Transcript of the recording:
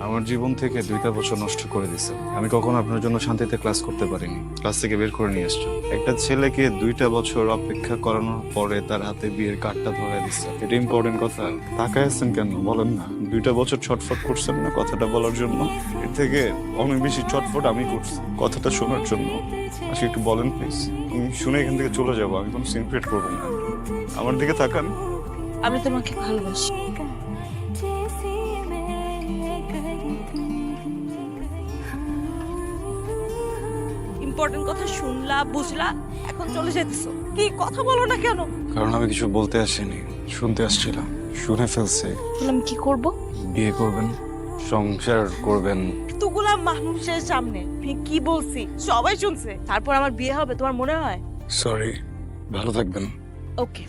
আমার জীবন থেকে 2টা বছর নষ্ট করে দিছে। আমি কখনো আপনার জন্য শান্তিতে ক্লাস করতে পারিনি, ক্লাস থেকে বের করে নিয়ে আসছো। একটা ছেলেকে 2টা বছর অপেক্ষা করানোর পরে তার হাতে বিয়ের কার্ডটা ধরে দিচ্ছে, এটা ইম্পর্টেন্ট কথা। তাকায় আছেন কেন বলেন না? 2টা বছর ছটফট করছেন না কথাটা বলার জন্য? এর থেকে অনেক বেশি ছটফট আমি করছি কথাটা শোনার জন্য। আজকে একটু বলেন প্লিজ, আমি শুনে এখান থেকে চলে যাবো, আমি কোনো সিন ক্রিয়েট করবো না। আমার দিকে তাকান। আমি তোমাকে ভালোবাসি। ইম্পর্টেন্ট কথা শুনলা, বুঝলা, এখন চলে যেতেছো। কি কথা বলো না কেন? কারণ আমি কিছু বলতে আসিনি, শুনতে আসছিলাম। শুনে ফেলছি। আমি কি করব? বিয়ে করবেন, সংসার করবেন। এতগুলা মানুষের সামনে আমি কি বলছি সবাই শুনছে, তারপর আমার বিয়ে হবে তোমার মনে হয়? সরি, ভালো থাকবেন। ওকে।